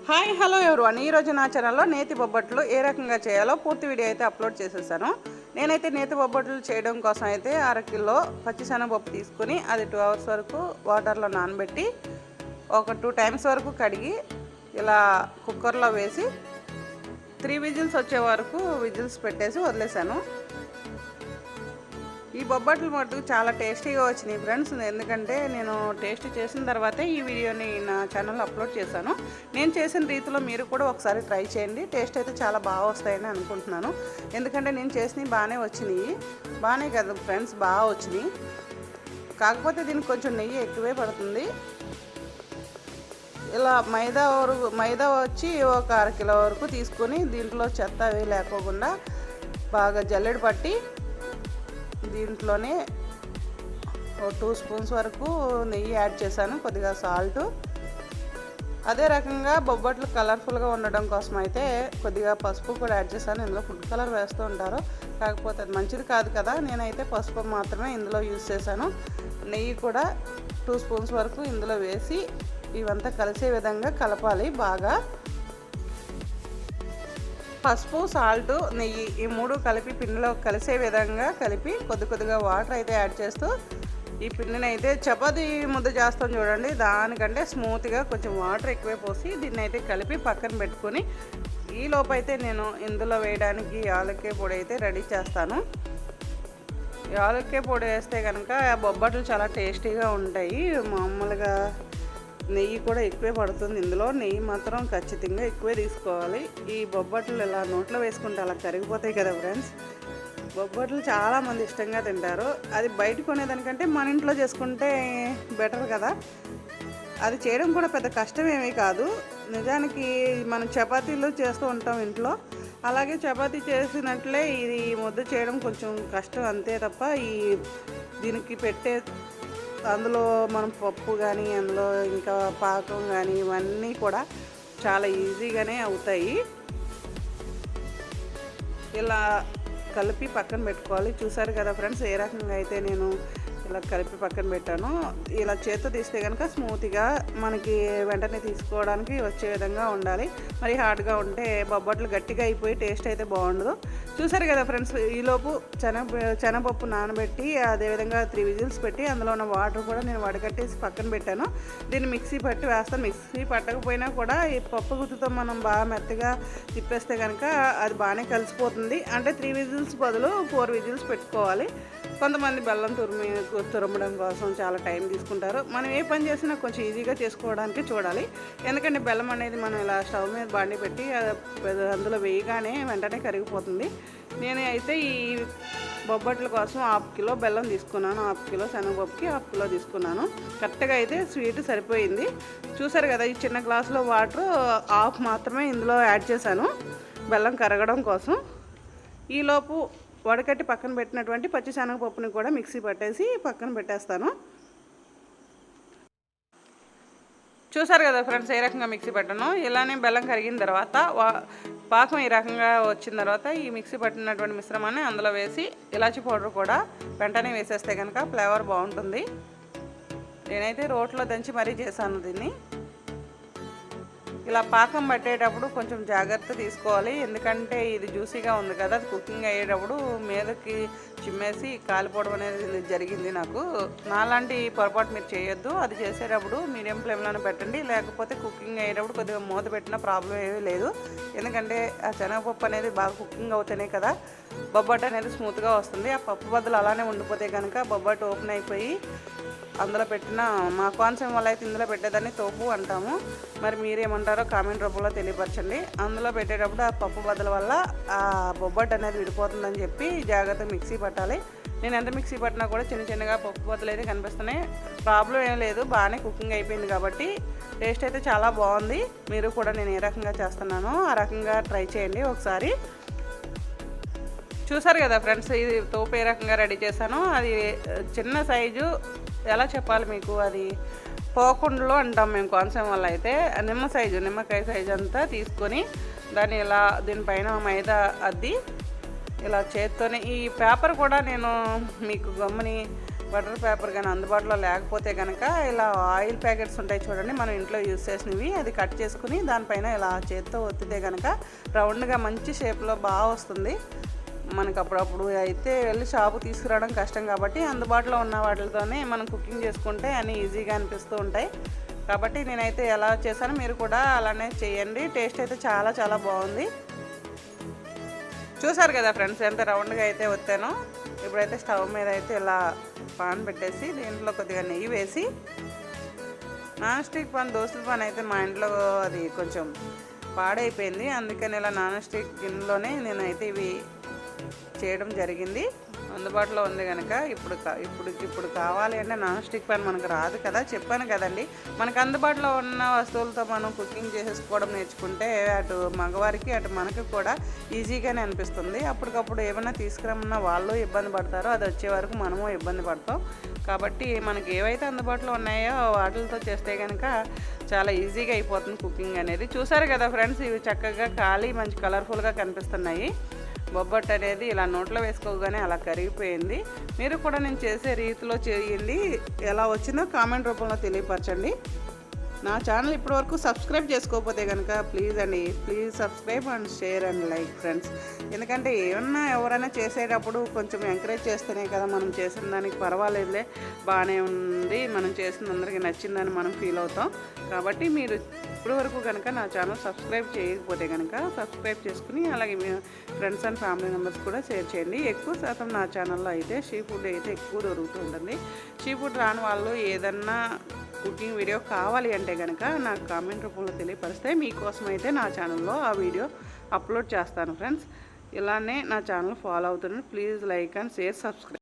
Hi hello everyone ఈరోజు నా ఛానల్లో నేతి బొబ్బట్లు ఏ రకంగా చేయాలో పూర్తి వీడియో అయితే అప్లోడ్ చేసేసాను. నేనైతే నేతి బొబ్బట్లు చేయడం కోసం అయితే 1/2 కిలో పచ్చిశనగపప్పు తీసుకుని అది 2 అవర్స్ వరకు వాటర్లో నానబెట్టి ఒక 2 టైమ్స్ వరకు కడిగి ఇలా కుక్కర్లో వేసి 3 విజిల్స్ వచ్చే వరకు విజిల్స్ పెట్టేసి వదిలేసాను. ఈ బొబ్బట్లు మటుకు చాలా టేస్టీగా వచ్చినాయి ఫ్రెండ్స్. ఎందుకంటే నేను టేస్ట్ చేసిన తర్వాతే ఈ వీడియోని నా ఛానల్లో అప్లోడ్ చేశాను. నేను చేసిన రీతిలో మీరు కూడా ఒకసారి ట్రై చేయండి. టేస్ట్ అయితే చాలా బాగా వస్తాయని అనుకుంటున్నాను. ఎందుకంటే నేను చేసినవి బాగానే వచ్చినాయి. బాగానే కదా ఫ్రెండ్స్, బాగా వచ్చినాయి. కాకపోతే దీనికి కొంచెం నెయ్యి ఎక్కువే పడుతుంది. ఇలా మైదా వచ్చి ఒక 1/2 కిలో వరకు తీసుకొని దీంట్లో చెత్త అవి లేకోకుండా బాగా జల్లెడ పట్టి దీంట్లోనే 2 స్పూన్స్ వరకు నెయ్యి యాడ్ చేశాను, కొద్దిగా సాల్ట్. అదే రకంగా బొబ్బట్లు కలర్ఫుల్గా ఉండడం కోసం అయితే కొద్దిగా పసుపు కూడా యాడ్ చేశాను. ఇందులో ఫుడ్ కలర్ వేస్తూ ఉంటారు, కాకపోతే అది మంచిది కాదు కదా. నేనైతే పసుపు మాత్రమే ఇందులో యూజ్ చేశాను. నెయ్యి కూడా 2 స్పూన్స్ వరకు ఇందులో వేసి ఇవంతా కలిసే విధంగా కలపాలి బాగా. పసుపు, సాల్ట్, నెయ్యి ఈ 3 కలిపి పిండిలో కలిసే విధంగా కలిపి కొద్దిగా వాటర్ అయితే యాడ్ చేస్తూ ఈ పిండిని అయితే చపాతీ ముద్ద చేస్తాం చూడండి, దానికంటే స్మూత్గా కొంచెం వాటర్ ఎక్కువే పోసి దీన్ని అయితే కలిపి పక్కన పెట్టుకొని ఈ లోపు అయితే నేను ఇందులో వేయడానికి యాలక్కాయ పొడి అయితే రెడీ చేస్తాను. యాలక్కాయ పొడి వేస్తే కనుక బొబ్బట్లు చాలా టేస్టీగా ఉంటాయి. మామూలుగా నెయ్యి కూడా ఎక్కువే పడుతుంది. ఇందులో నెయ్యి మాత్రం ఖచ్చితంగా ఎక్కువే తీసుకోవాలి. ఈ బొబ్బట్లు ఇలా నోట్లో వేసుకుంటే అలా కరిగిపోతాయి కదా ఫ్రెండ్స్. బొబ్బట్లు చాలామంది ఇష్టంగా తింటారు. అది బయట కొనేదానికంటే మన ఇంట్లో చేసుకుంటే బెటర్ కదా. అది చేయడం కూడా పెద్ద కష్టమేమీ కాదు. నిజానికి మనం చపాతీలు చేస్తూ ఉంటాం ఇంట్లో, అలాగే చపాతీ చేసినట్లే ఇది ముద్ద చేయడం కొంచెం కష్టం అంతే తప్ప దీనికి పెట్టే అందులో మనం పప్పు కానీ అందులో ఇంకా పాకం కానీ ఇవన్నీ కూడా చాలా ఈజీగానే అవుతాయి. ఇలా కలిపి పక్కన పెట్టుకోవాలి. చూసారు కదా ఫ్రెండ్స్ ఏ రకంగా అయితే నేను ఇలా కలిపి పక్కన పెట్టాను. ఇలా చేత్తో తీస్తే కనుక స్మూత్గా మనకి వెంటనే తీసుకోవడానికి వచ్చే విధంగా ఉండాలి. మరి హార్డ్గా ఉంటే బొబ్బట్లు గట్టిగా అయిపోయి టేస్ట్ అయితే బాగుండదు. చూసారు కదా ఫ్రెండ్స్, ఈలోపు శనగపప్పు నానబెట్టి అదేవిధంగా 3 విజిల్స్ పెట్టి అందులో ఉన్న వాటర్ కూడా నేను వడకట్టేసి పక్కన పెట్టాను. దీన్ని మిక్సీ పట్టి వేస్తాను. మిక్సీ పట్టకపోయినా కూడా ఈ పప్పు గుత్తుతో మనం బాగా మెత్తగా తిప్పేస్తే కనుక అది బాగానే కలిసిపోతుంది. అంటే 3 విజిల్స్ బదులు 4 విజిల్స్ పెట్టుకోవాలి. కొంతమంది బెల్లం తురమడం కోసం చాలా టైం తీసుకుంటారు. మనం ఏ పని చేసినా కొంచెం ఈజీగా చేసుకోవడానికి చూడాలి. ఎందుకంటే బెల్లం అనేది మనం ఇలా స్టవ్ మీద బాండి పెట్టి అందులో వేయగానే వెంటనే కరిగిపోతుంది. నేను అయితే ఈ బొబ్బట్ల కోసం 1/2 కిలో బెల్లం తీసుకున్నాను. 1/2 కిలో శనగపప్పుకి 1/2 కిలో తీసుకున్నాను. కరెక్ట్గా అయితే స్వీట్ సరిపోయింది. చూసారు కదా, ఈ చిన్న గ్లాసులో వాటర్ 1/2 మాత్రమే ఇందులో యాడ్ చేశాను బెల్లం కరగడం కోసం. ఈలోపు వడకట్టి పక్కన పెట్టినటువంటి పచ్చిశనగపప్పుని కూడా మిక్సీ పట్టేసి పక్కన పెట్టేస్తాను. చూసారు కదా ఫ్రెండ్స్ ఏ రకంగా మిక్సీ పట్టాను. ఇలానే బెల్లం కరిగిన తర్వాత పాకం ఈ రకంగా వచ్చిన తర్వాత ఈ మిక్సీ పట్టినటువంటి మిశ్రమాన్ని అందులో వేసి ఇలాచీ పౌడర్ కూడా వెంటనే వేసేస్తే కనుక ఫ్లేవర్ బాగుంటుంది. నేనైతే రోట్లో దంచి మరీ చేశాను దీన్ని. ఇలా పాకం పట్టేటప్పుడు కొంచెం జాగ్రత్త తీసుకోవాలి. ఎందుకంటే ఇది జ్యూసీగా ఉంది కదా, అది కుకింగ్ అయ్యేటప్పుడు మీదకి చిమ్మేసి కాలిపోవడం అనేది జరిగింది నాకు. నాలాంటి పొరపాటు మీరు చేయొద్దు. అది చేసేటప్పుడు మీడియం ఫ్లేమ్లోనే పెట్టండి, లేకపోతే కుకింగ్ అయ్యేటప్పుడు కొద్దిగా మూత పెట్టిన ప్రాబ్లం ఏమీ లేదు. ఎందుకంటే ఆ శనగపప్పు అనేది బాగా కుకింగ్ అవుతేనే కదా బొబ్బట్టు అనేది స్మూత్గా వస్తుంది. ఆ పప్పు బదులు అలానే ఉండిపోతే కనుక బొబ్బట్టు ఓపెన్ అయిపోయి అందులో పెట్టిన మా కోనసీమ వల్ల అయితే ఇందులో పెట్టేదాన్ని తోపు అంటాము. మరి మీరేమంటారో కామెంట్ రూపంలో తెలియపరచండి. అందులో పెట్టేటప్పుడు ఆ పప్పు బదుల వల్ల ఆ బొబ్బట్టు అనేది విడిపోతుందని చెప్పి జాగ్రత్తగా మిక్సీ పట్టాలి. నేను ఎంత మిక్సీ పట్టినా కూడా చిన్నగా పప్పు బదులు అయితే కనిపిస్తున్నాయి. ప్రాబ్లం ఏం లేదు, బాగానే కుకింగ్ అయిపోయింది కాబట్టి టేస్ట్ అయితే చాలా బాగుంది. మీరు కూడా నేను ఏ రకంగా చేస్తున్నానో ఆ రకంగా ట్రై చేయండి ఒకసారి. చూసారు కదా ఫ్రెండ్స్, ఇది తోపు ఏ రకంగా రెడీ చేశాను. అది చిన్న సైజు, ఎలా చెప్పాలి మీకు, అది పోకుండలో అంటాం మేము కోనసీమ వల్ల అయితే. నిమ్మకాయ సైజు అంతా తీసుకొని దాన్ని ఇలా దీనిపైన మైదా అద్ది ఇలా చేత్తోనే, ఈ పేపర్ కూడా నేను మీకు గమ్ముని బటర్ పేపర్ కానీ అందుబాటులో లేకపోతే కనుక ఇలా ఆయిల్ ప్యాకెట్స్ ఉంటాయి చూడండి, మనం ఇంట్లో యూస్ చేసినవి, అది కట్ చేసుకుని దానిపైన ఇలా చేత్తో ఒత్తితే కనుక రౌండ్గా మంచి షేప్లో బాగా వస్తుంది. మనకు అప్పుడప్పుడు అయితే వెళ్ళి షాపు తీసుకురావడం కష్టం కాబట్టి అందుబాటులో ఉన్న వాటితోనే మనం కుకింగ్ చేసుకుంటే అన్నీ ఈజీగా అనిపిస్తూ ఉంటాయి. కాబట్టి నేనైతే ఎలా చేశానో మీరు కూడా అలానే చేయండి. టేస్ట్ అయితే చాలా చాలా బాగుంది. చూసారు కదా ఫ్రెండ్స్ ఎంత రౌండ్గా అయితే వస్తానో. ఇప్పుడైతే స్టవ్ మీద అయితే ఇలా పాన్ పెట్టేసి దీంట్లో కొద్దిగా నెయ్యి వేసి, నాన్ స్టిక్ పాన్ దోశల పాన్ అయితే మా ఇంట్లో అది కొంచెం పాడైపోయింది, అందుకని ఇలా నాన్ స్టిక్ గిన్నెలోనే నేనైతే ఇవి చేయడం జరిగింది. అందుబాటులో ఉంది కనుక ఇప్పుడు కావాలి అంటే నాన్ స్టిక్ పాన్ మనకు రాదు కదా, చెప్పాను కదండి. మనకు అందుబాటులో ఉన్న వస్తువులతో మనం కుకింగ్ చేసేసుకోవడం నేర్చుకుంటే అటు మగవారికి అటు మనకు కూడా ఈజీగానే అనిపిస్తుంది. అప్పటికప్పుడు ఏమైనా తీసుకురమ్మన్నా వాళ్ళు ఇబ్బంది పడతారో, అది వచ్చే వరకు మనము ఇబ్బంది పడతాం. కాబట్టి మనకి ఏవైతే అందుబాటులో ఉన్నాయో వాటితో చేస్తే కనుక చాలా ఈజీగా అయిపోతుంది కుకింగ్ అనేది. చూసారు కదా ఫ్రెండ్స్, ఇవి చక్కగా కాలి మంచి కలర్ఫుల్గా కనిపిస్తున్నాయి. బొబ్బట్టు అనేది ఇలా నోట్లో వేసుకోగానే అలా కరిగిపోయింది. మీరు కూడా నేను చేసే రీతిలో చేయండి. ఎలా వచ్చిందో కామెంట్ రూపంలో తెలియపరచండి. నా ఛానల్ ఇప్పటివరకు సబ్స్క్రైబ్ చేసుకోకపోతే కనుక please subscribe and share and like friends. ఎందుకంటే ఎవరైనా చేసేటప్పుడు కొంచెం ఎంకరేజ్ చేస్తేనే కదా మనం చేసిన దానికి పర్వాలేదులే, బాగానే ఉంది, మనం చేసిన అందరికీ నచ్చిందని మనం ఫీల్ అవుతాం. కాబట్టి మీరు ఇప్పటివరకు కనుక నా ఛానల్ సబ్స్క్రైబ్ చేయకపోతే కనుక సబ్స్క్రైబ్ చేసుకుని అలాగే మీ ఫ్రెండ్స్ అండ్ ఫ్యామిలీ మెంబర్స్ కూడా షేర్ చేయండి. ఎక్కువ శాతం నా ఛానల్లో అయితే సీ ఫుడ్ అయితే ఎక్కువ దొరుకుతూ ఉంటుంది. సీ ఫుడ్ రాని వాళ్ళు ఏదన్నా కుకింగ్ వీడియో కావాలి అంటే కనుక నాకు కామెంట్ రూపంలో తెలియపరిస్తే మీకోసం అయితే నా ఛానల్లో ఆ వీడియో అప్లోడ్ చేస్తాను ఫ్రెండ్స్. ఇలానే నా ఛానల్ ఫాలో అవుతున్నాను. Please like and share subscribe.